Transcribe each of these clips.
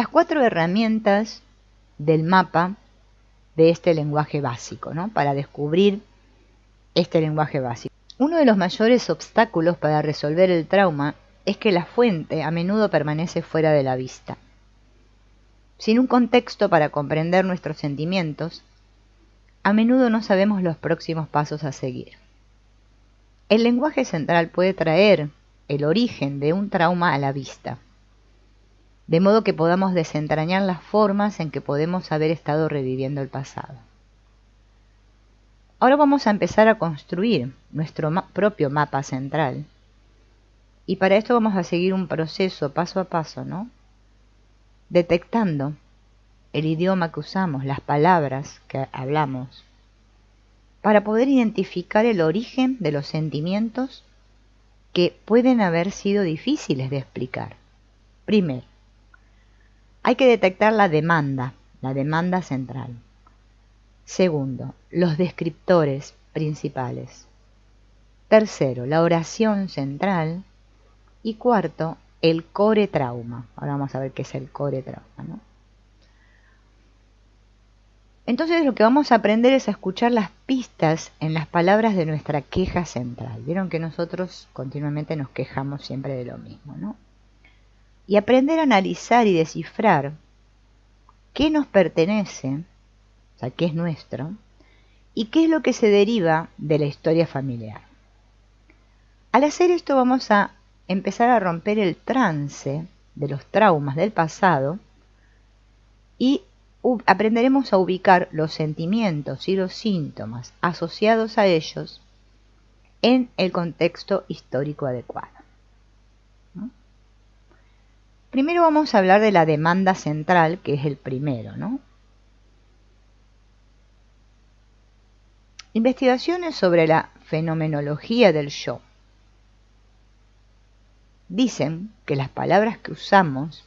las 4 herramientas del mapa de este lenguaje básico, ¿no? Para descubrir este lenguaje básico. Uno de los mayores obstáculos para resolver el trauma es que la fuente a menudo permanece fuera de la vista. Sin un contexto para comprender nuestros sentimientos, a menudo no sabemos los próximos pasos a seguir. El lenguaje central puede traer el origen de un trauma a la vista, de modo que podamos desentrañar las formas en que podemos haber estado reviviendo el pasado. Ahora vamos a empezar a construir nuestro propio mapa central. Y para esto vamos a seguir un proceso paso a paso, ¿no? Detectando el idioma que usamos, las palabras que hablamos, para poder identificar el origen de los sentimientos que pueden haber sido difíciles de explicar. Primero, hay que detectar la demanda central. Segundo, los descriptores principales. Tercero, la oración central. Y cuarto, el core trauma. Ahora vamos a ver qué es el core trauma, ¿no? Entonces lo que vamos a aprender es a escuchar las pistas en las palabras de nuestra queja central. Vieron que nosotros continuamente nos quejamos siempre de lo mismo, ¿no? Y aprender a analizar y descifrar qué nos pertenece, o sea, qué es nuestro, y qué es lo que se deriva de la historia familiar. Al hacer esto vamos a empezar a romper el trance de los traumas del pasado y aprenderemos a ubicar los sentimientos y los síntomas asociados a ellos en el contexto histórico adecuado, ¿no? Primero vamos a hablar de la demanda central, que es el primero, ¿no? Investigaciones sobre la fenomenología del yo dicen que las palabras que usamos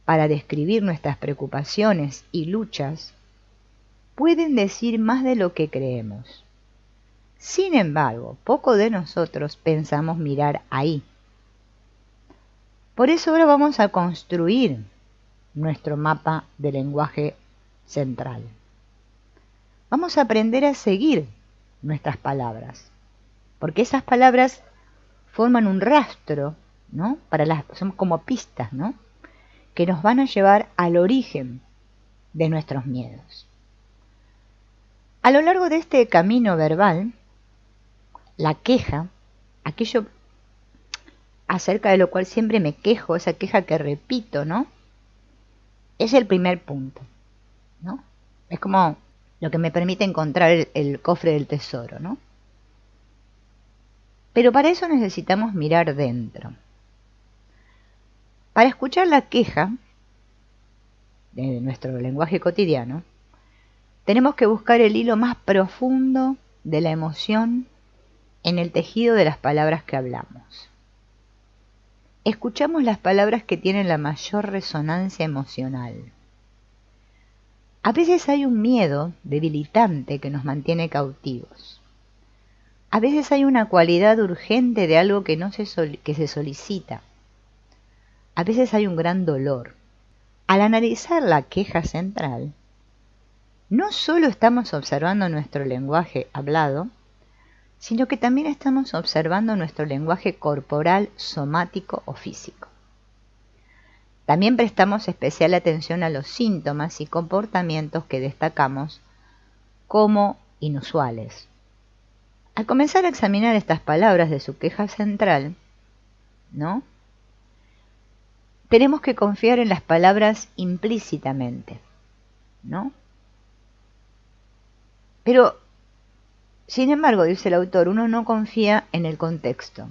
para describir nuestras preocupaciones y luchas pueden decir más de lo que creemos. Sin embargo, poco de nosotros pensamos mirar ahí. Por eso ahora vamos a construir nuestro mapa de lenguaje central. Vamos a aprender a seguir nuestras palabras, porque esas palabras forman un rastro, ¿no? Son como pistas, ¿no? Que nos van a llevar al origen de nuestros miedos. A lo largo de este camino verbal, la queja, aquello acerca de lo cual siempre me quejo, esa queja que repito, ¿no? Es el primer punto, ¿no? Es como lo que me permite encontrar el cofre del tesoro, ¿no? Pero para eso necesitamos mirar dentro. Para escuchar la queja de nuestro lenguaje cotidiano, tenemos que buscar el hilo más profundo de la emoción en el tejido de las palabras que hablamos. Escuchamos las palabras que tienen la mayor resonancia emocional. A veces hay un miedo debilitante que nos mantiene cautivos. A veces hay una cualidad urgente de algo que se solicita. A veces hay un gran dolor. Al analizar la queja central, no solo estamos observando nuestro lenguaje hablado, sino que también estamos observando nuestro lenguaje corporal, somático o físico. También prestamos especial atención a los síntomas y comportamientos que destacamos como inusuales. Al comenzar a examinar estas palabras de su queja central, ¿no? Tenemos que confiar en las palabras implícitamente, ¿no? Pero, sin embargo, dice el autor, uno no confía en el contexto.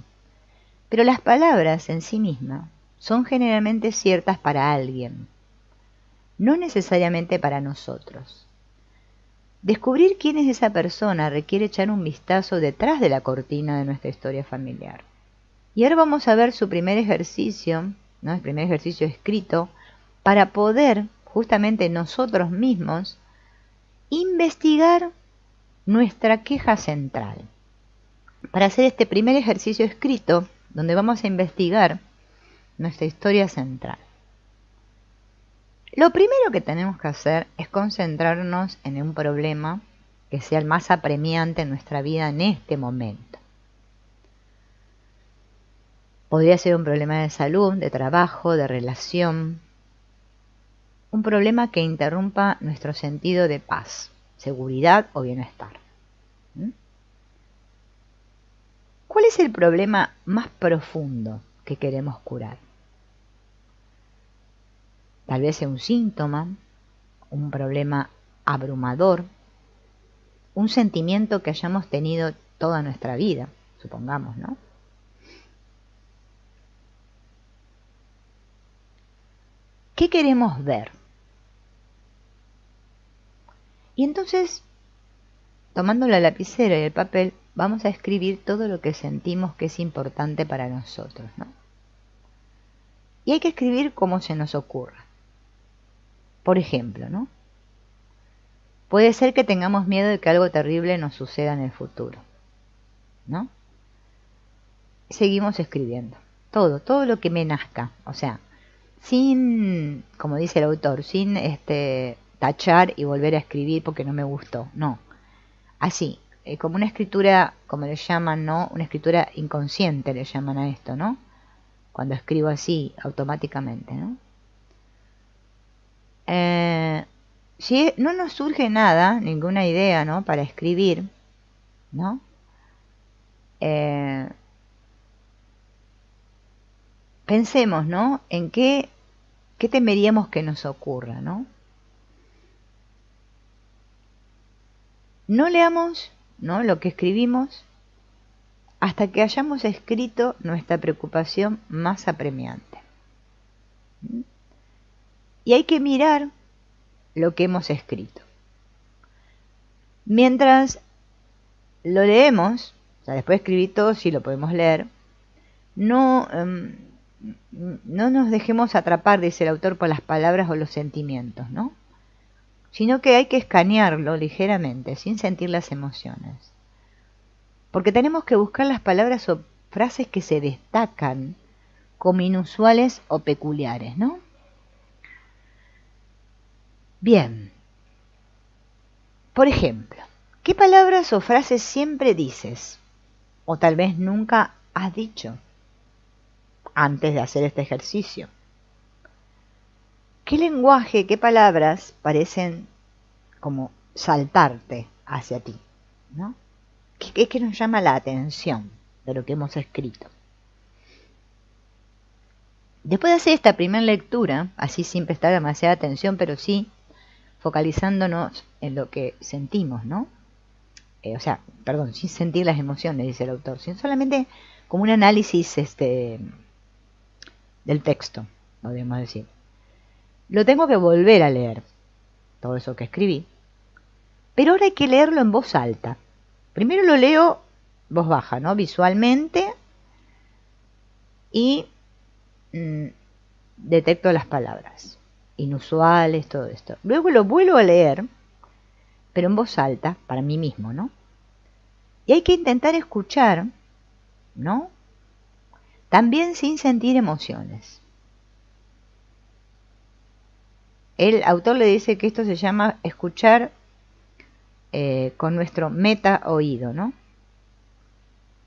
Pero las palabras en sí mismas son generalmente ciertas para alguien, no necesariamente para nosotros. Descubrir quién es esa persona requiere echar un vistazo detrás de la cortina de nuestra historia familiar. Y ahora vamos a ver su primer ejercicio, ¿no? El primer ejercicio escrito, para poder justamente nosotros mismos investigar nuestra queja central. Para hacer este primer ejercicio escrito, donde vamos a investigar nuestra historia central. Lo primero que tenemos que hacer es concentrarnos en un problema que sea el más apremiante en nuestra vida en este momento. Podría ser un problema de salud, de trabajo, de relación, un problema que interrumpa nuestro sentido de paz, seguridad o bienestar. ¿Cuál es el problema más profundo que queremos curar? Tal vez sea un síntoma, un problema abrumador, un sentimiento que hayamos tenido toda nuestra vida, supongamos, ¿no? ¿Qué queremos ver? Y entonces, tomando la lapicera y el papel, vamos a escribir todo lo que sentimos que es importante para nosotros, ¿no? Y hay que escribir como se nos ocurra. Por ejemplo, ¿no? Puede ser que tengamos miedo de que algo terrible nos suceda en el futuro, ¿no? Seguimos escribiendo. Todo lo que me nazca. O sea, sin, como dice el autor, sin tachar y volver a escribir porque no me gustó. No. Así, como una escritura, como le llaman, ¿no? Una escritura inconsciente le llaman a esto, ¿no? Cuando escribo así, automáticamente, ¿no? Si no nos surge nada, ninguna idea, ¿no? Para escribir, ¿no? Pensemos, ¿no? En qué temeríamos que nos ocurra, ¿no? No leamos, ¿no? Lo que escribimos hasta que hayamos escrito nuestra preocupación más apremiante. Y hay que mirar lo que hemos escrito. Mientras lo leemos, o sea, después de escribir todo, sí lo podemos leer, no nos dejemos atrapar, dice el autor, por las palabras o los sentimientos, ¿no? Sino que hay que escanearlo ligeramente, sin sentir las emociones. Porque tenemos que buscar las palabras o frases que se destacan como inusuales o peculiares, ¿no? Bien. Por ejemplo, ¿qué palabras o frases siempre dices? O tal vez nunca has dicho antes de hacer este ejercicio. ¿Qué lenguaje, qué palabras parecen como saltarte hacia ti, ¿no? ¿Qué nos llama la atención de lo que hemos escrito? Después de hacer esta primera lectura, así sin prestar demasiada atención, pero sí focalizándonos en lo que sentimos, ¿no? Sin sentir las emociones, dice el autor, sino solamente como un análisis del texto, podríamos decir. Lo tengo que volver a leer, todo eso que escribí, pero ahora hay que leerlo en voz alta. Primero lo leo voz baja, ¿no? Visualmente, y detecto las palabras inusuales, todo esto. Luego lo vuelvo a leer, pero en voz alta, para mí mismo, ¿no? Y hay que intentar escuchar, ¿no? También sin sentir emociones. El autor le dice que esto se llama escuchar con nuestro meta oído, ¿no?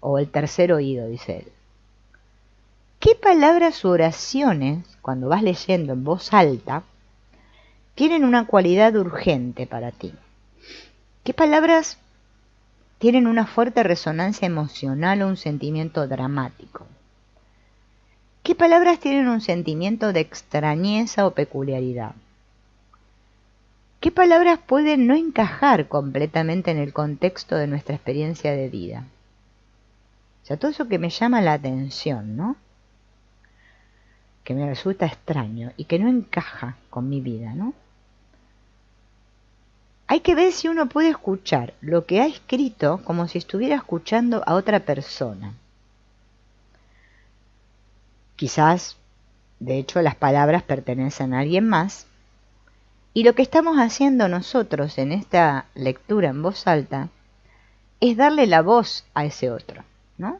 O el tercer oído, dice él. ¿Qué palabras u oraciones, cuando vas leyendo en voz alta, tienen una cualidad urgente para ti? ¿Qué palabras tienen una fuerte resonancia emocional o un sentimiento dramático? ¿Qué palabras tienen un sentimiento de extrañeza o peculiaridad? ¿Qué palabras pueden no encajar completamente en el contexto de nuestra experiencia de vida? O sea, todo eso que me llama la atención, ¿no? Que me resulta extraño y que no encaja con mi vida, ¿no? Hay que ver si uno puede escuchar lo que ha escrito como si estuviera escuchando a otra persona. Quizás, de hecho, las palabras pertenecen a alguien más, y lo que estamos haciendo nosotros en esta lectura en voz alta es darle la voz a ese otro, ¿no?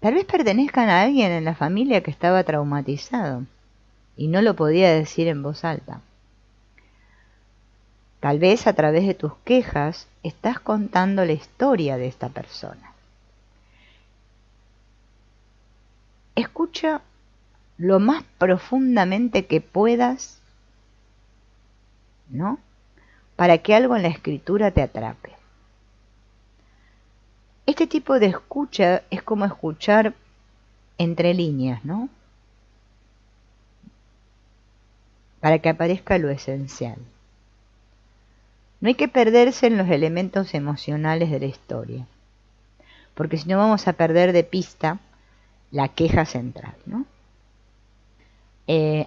Tal vez pertenezcan a alguien en la familia que estaba traumatizado y no lo podía decir en voz alta. Tal vez a través de tus quejas estás contando la historia de esta persona. Escucha lo más profundamente que puedas, ¿no? Para que algo en la escritura te atrape. Este tipo de escucha es como escuchar entre líneas, ¿no? Para que aparezca lo esencial. No hay que perderse en los elementos emocionales de la historia, porque si no vamos a perder de pista la queja central, ¿no?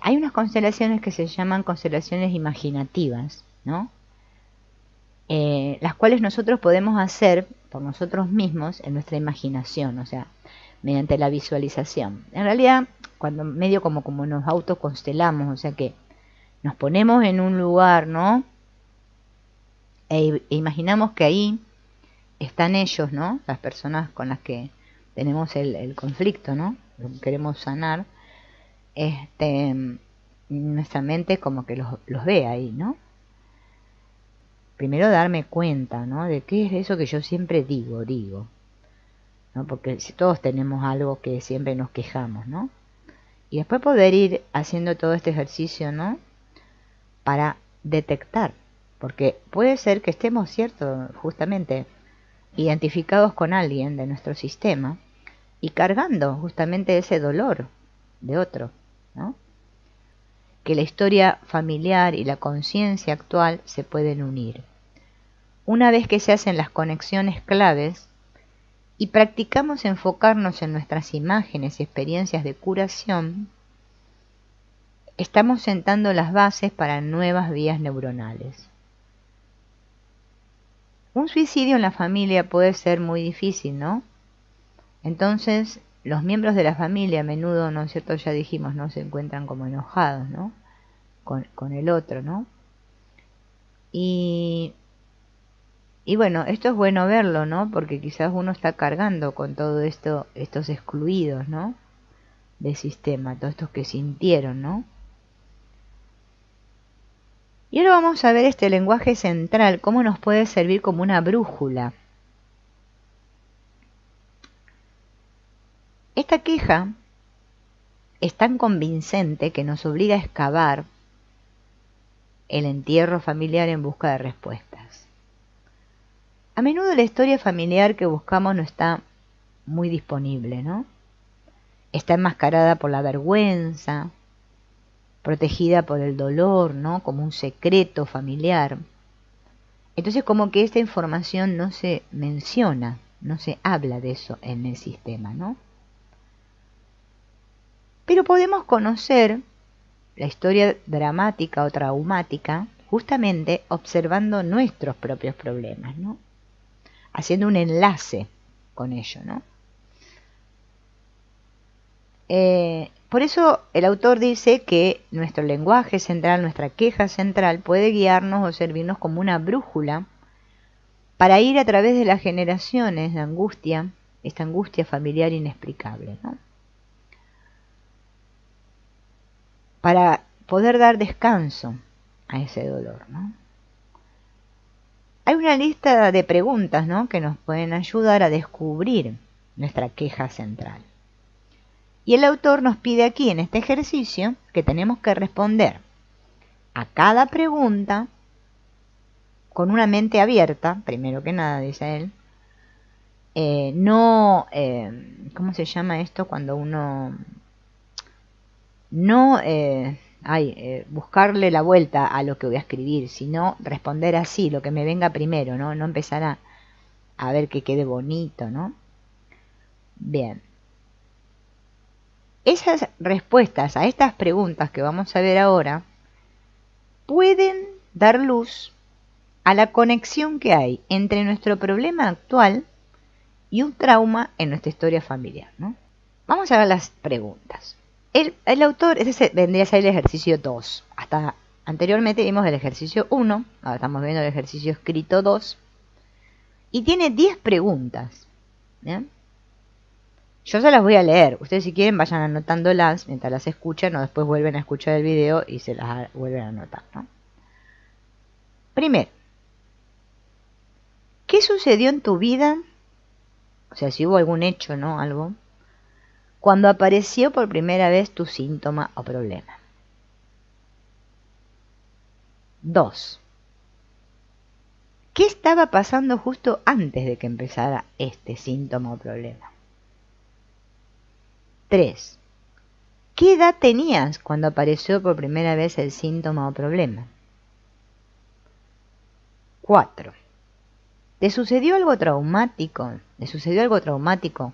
Hay unas constelaciones que se llaman constelaciones imaginativas, ¿no? Las cuales nosotros podemos hacer por nosotros mismos en nuestra imaginación, o sea, mediante la visualización. En realidad, cuando medio como nos autoconstelamos, o sea que nos ponemos en un lugar, ¿no? E imaginamos que ahí están ellos, ¿no? Las personas con las que tenemos el conflicto, ¿no? Lo que queremos sanar. Nuestra mente como que los ve ahí, ¿no? Primero darme cuenta, ¿no? De qué es eso que yo siempre digo, ¿no? Porque si todos tenemos algo que siempre nos quejamos, ¿no? Y después poder ir haciendo todo este ejercicio, ¿no? Para detectar, porque puede ser que estemos, cierto, justamente identificados con alguien de nuestro sistema y cargando justamente ese dolor de otro, ¿no? Que la historia familiar y la conciencia actual se pueden unir. Una vez que se hacen las conexiones claves y practicamos enfocarnos en nuestras imágenes y experiencias de curación, estamos sentando las bases para nuevas vías neuronales. Un suicidio en la familia puede ser muy difícil, ¿no? Entonces, los miembros de la familia a menudo, ¿no es cierto? Ya dijimos, ¿no? Se encuentran como enojados, ¿no? Con el otro, ¿no? Y bueno, esto es bueno verlo, ¿no? Porque quizás uno está cargando con todo esto, estos excluidos, ¿no? Del sistema, todos estos que sintieron, ¿no? Y ahora vamos a ver este lenguaje central, cómo nos puede servir como una brújula. Esta queja es tan convincente que nos obliga a excavar el entierro familiar en busca de respuestas. A menudo la historia familiar que buscamos no está muy disponible, ¿no? Está enmascarada por la vergüenza, protegida por el dolor, ¿no? Como un secreto familiar. Entonces como que esta información no se menciona, no se habla de eso en el sistema, ¿no? Pero podemos conocer la historia dramática o traumática justamente observando nuestros propios problemas, ¿no? Haciendo un enlace con ello, ¿no? Por eso el autor dice que nuestro lenguaje central, nuestra queja central, puede guiarnos o servirnos como una brújula para ir a través de las generaciones de angustia, esta angustia familiar inexplicable, ¿no? Para poder dar descanso a ese dolor, ¿no? Hay una lista de preguntas, ¿no? Que nos pueden ayudar a descubrir nuestra queja central. Y el autor nos pide aquí en este ejercicio que tenemos que responder a cada pregunta con una mente abierta, primero que nada, dice él. ¿Cómo se llama esto? Cuando uno no buscarle la vuelta a lo que voy a escribir, sino responder así, lo que me venga primero, ¿no? No empezar a ver que quede bonito, ¿no? Bien. Esas respuestas a estas preguntas que vamos a ver ahora pueden dar luz a la conexión que hay entre nuestro problema actual y un trauma en nuestra historia familiar, ¿no? Vamos a ver las preguntas. El autor, ese vendría a ser el ejercicio 2. Hasta anteriormente vimos el ejercicio 1, ahora estamos viendo el ejercicio escrito 2. Y tiene 10 preguntas, ¿bien? Yo se las voy a leer. Ustedes si quieren vayan anotándolas mientras las escuchan o después vuelven a escuchar el video y se las vuelven a anotar, ¿no? Primero, ¿qué sucedió en tu vida? O sea, si hubo algún hecho, ¿no? Algo. Cuando apareció por primera vez tu síntoma o problema. 2. ¿Qué estaba pasando justo antes de que empezara este síntoma o problema? 3. ¿Qué edad tenías cuando apareció por primera vez el síntoma o problema? 4. ¿Te sucedió algo traumático? ¿Le sucedió algo traumático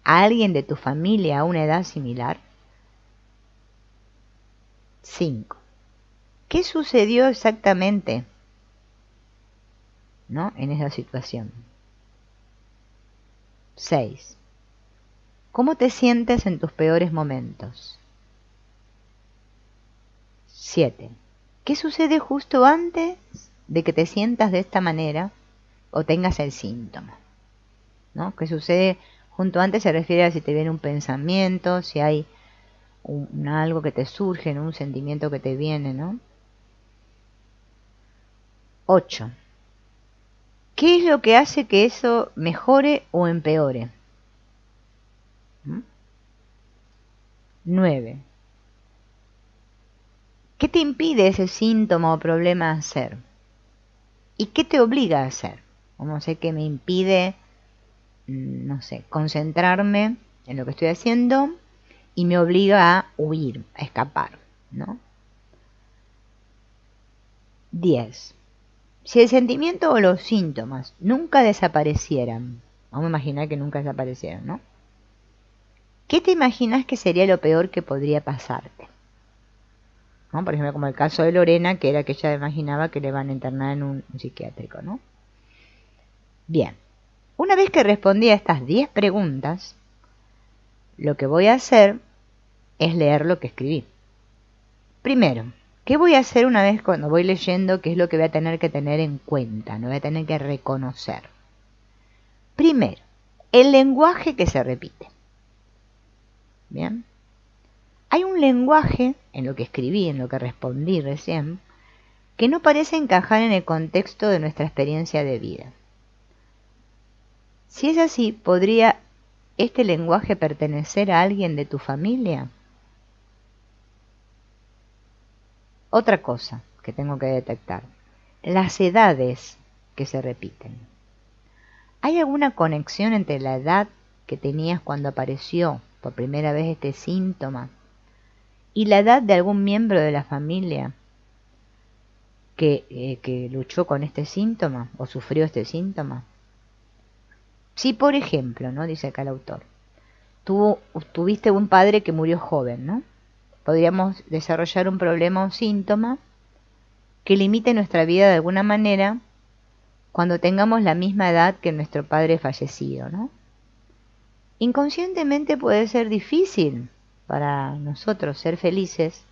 a alguien de tu familia a una edad similar? 5. ¿Qué sucedió exactamente, ¿no?, en esa situación? 6. ¿Cómo te sientes en tus peores momentos? 7. ¿Qué sucede justo antes de que te sientas de esta manera o tengas el síntoma? ¿No? ¿Qué sucede junto antes? Se refiere a si te viene un pensamiento, si hay algo que te surge, ¿no?, un sentimiento que te viene, ¿no? 8. ¿Qué es lo que hace que eso mejore o empeore? 9. ¿Qué te impide ese síntoma o problema hacer? ¿Y qué te obliga a hacer? No sé, qué me impide, no sé, concentrarme en lo que estoy haciendo y me obliga a huir, a escapar, ¿no? 10. Si el sentimiento o los síntomas nunca desaparecieran, vamos a imaginar que nunca desaparecieran, ¿no? ¿Qué te imaginas que sería lo peor que podría pasarte? ¿No? Por ejemplo, como el caso de Lorena, que era que ella imaginaba que le van a internar en un psiquiátrico, ¿no? Bien, una vez que respondí a estas 10 preguntas, lo que voy a hacer es leer lo que escribí. Primero, ¿qué voy a hacer una vez cuando voy leyendo? ¿Qué es lo que voy a tener que tener en cuenta? No voy a tener que reconocer. Primero, el lenguaje que se repite. Bien. Hay un lenguaje en lo que escribí, en lo que respondí recién, que no parece encajar en el contexto de nuestra experiencia de vida. Si es así, ¿podría este lenguaje pertenecer a alguien de tu familia? Otra cosa que tengo que detectar: las edades que se repiten. ¿Hay alguna conexión entre la edad que tenías cuando apareció por primera vez este síntoma y la edad de algún miembro de la familia que luchó con este síntoma o sufrió este síntoma? Si, por ejemplo, ¿no?, dice acá el autor, tuviste un padre que murió joven, ¿no?, podríamos desarrollar un problema o síntoma que limite nuestra vida de alguna manera cuando tengamos la misma edad que nuestro padre fallecido, ¿no? Inconscientemente puede ser difícil para nosotros ser felices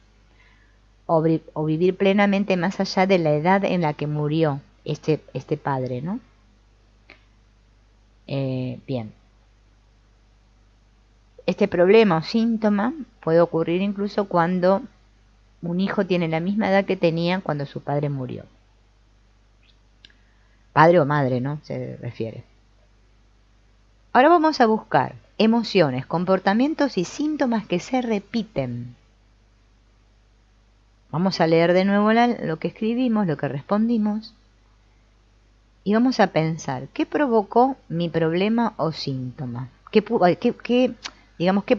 o vivir plenamente más allá de la edad en la que murió este padre, ¿no? Bien. Este problema o síntoma puede ocurrir incluso cuando un hijo tiene la misma edad que tenía cuando su padre murió. Padre o madre, ¿no?, se refiere. Ahora vamos a buscar emociones, comportamientos y síntomas que se repiten. Vamos a leer de nuevo lo que escribimos, lo que respondimos, y vamos a pensar, ¿qué provocó mi problema o síntoma? ¿Qué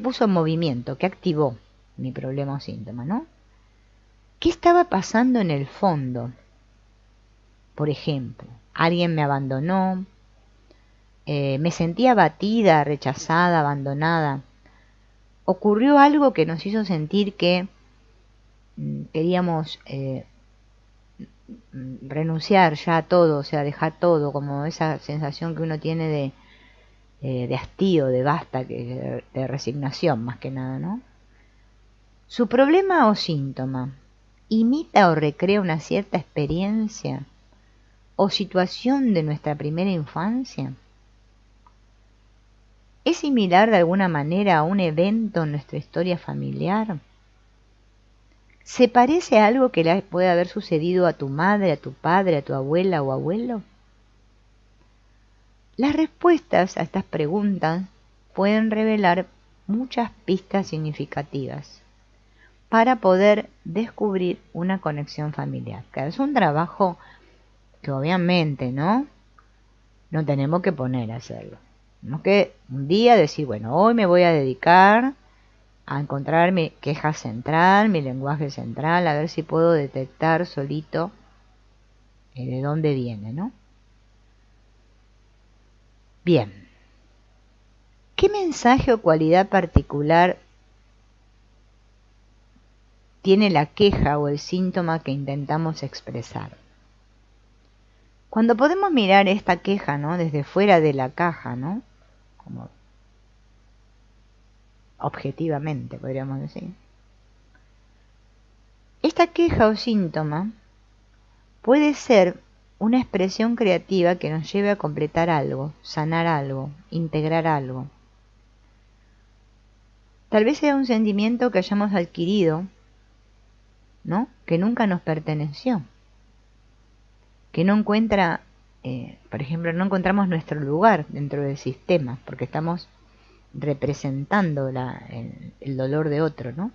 puso en movimiento? ¿Qué activó mi problema o síntoma, no? ¿Qué estaba pasando en el fondo? Por ejemplo, alguien me abandonó, me sentí abatida, rechazada, abandonada. Ocurrió algo que nos hizo sentir que queríamos renunciar ya a todo, o sea, dejar todo, como esa sensación que uno tiene de hastío, de basta, de resignación más que nada, ¿no? Su problema o síntoma imita o recrea una cierta experiencia o situación de nuestra primera infancia. ¿Es similar de alguna manera a un evento en nuestra historia familiar? ¿Se parece a algo que le puede haber sucedido a tu madre, a tu padre, a tu abuela o abuelo? Las respuestas a estas preguntas pueden revelar muchas pistas significativas para poder descubrir una conexión familiar. Que es un trabajo que obviamente, ¿no? No tenemos que poner a hacerlo. Tenemos que un día decir, bueno, hoy me voy a dedicar a encontrar mi queja central, mi lenguaje central, a ver si puedo detectar solito de dónde viene, ¿no? Bien. ¿Qué mensaje o cualidad particular tiene la queja o el síntoma que intentamos expresar? Cuando podemos mirar esta queja, ¿no? Desde fuera de la caja, ¿no? Como objetivamente, podríamos decir. Esta queja o síntoma puede ser una expresión creativa que nos lleve a completar algo, sanar algo, integrar algo. Tal vez sea un sentimiento que hayamos adquirido, ¿no? Que nunca nos perteneció, que no encuentra, por ejemplo, no encontramos nuestro lugar dentro del sistema, porque estamos representando el dolor de otro, ¿no?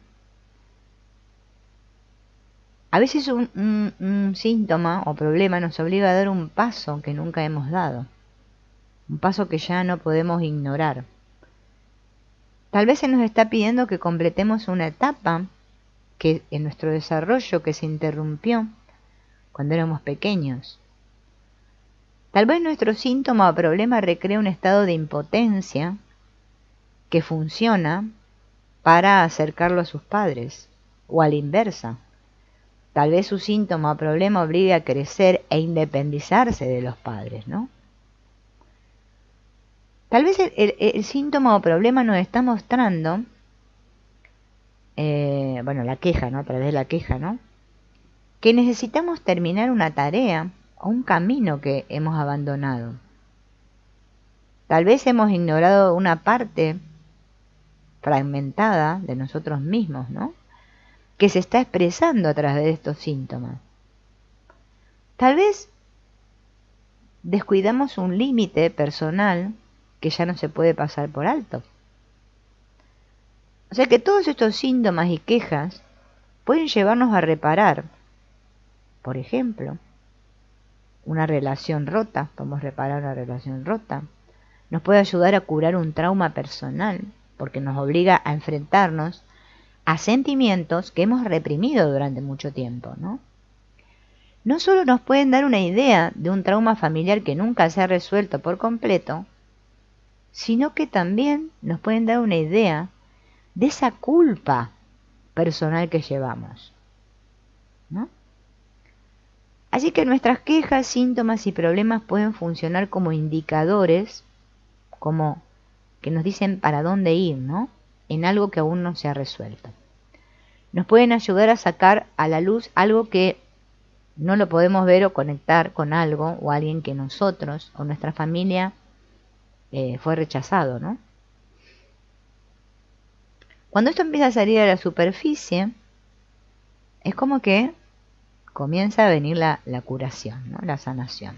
A veces un síntoma o problema nos obliga a dar un paso que nunca hemos dado, un paso que ya no podemos ignorar. Tal vez se nos está pidiendo que completemos una etapa que en nuestro desarrollo que se interrumpió cuando éramos pequeños. Tal vez nuestro síntoma o problema recrea un estado de impotencia que funciona para acercarlo a sus padres, o a la inversa. Tal vez su síntoma o problema obligue a crecer e independizarse de los padres, ¿no? Tal vez el síntoma o problema nos está mostrando, la queja, ¿no? A través de la queja, ¿no? Que necesitamos terminar una tarea o un camino que hemos abandonado. Tal vez hemos ignorado una parte fragmentada de nosotros mismos, ¿no? Que se está expresando a través de estos síntomas. Tal vez descuidamos un límite personal que ya no se puede pasar por alto. O sea que todos estos síntomas y quejas pueden llevarnos a reparar, por ejemplo, una relación rota. Podemos reparar una relación rota. Nos puede ayudar a curar un trauma personal, porque nos obliga a enfrentarnos a sentimientos que hemos reprimido durante mucho tiempo, ¿no? No solo nos pueden dar una idea de un trauma familiar que nunca se ha resuelto por completo, sino que también nos pueden dar una idea de esa culpa personal que llevamos, ¿no? Así que nuestras quejas, síntomas y problemas pueden funcionar como indicadores, como que nos dicen para dónde ir, ¿no? En algo que aún no se ha resuelto. Nos pueden ayudar a sacar a la luz algo que no lo podemos ver o conectar con algo o alguien que nosotros o nuestra familia fue rechazado, ¿no? Cuando esto empieza a salir a la superficie, es como que comienza a venir la curación, ¿no? La sanación.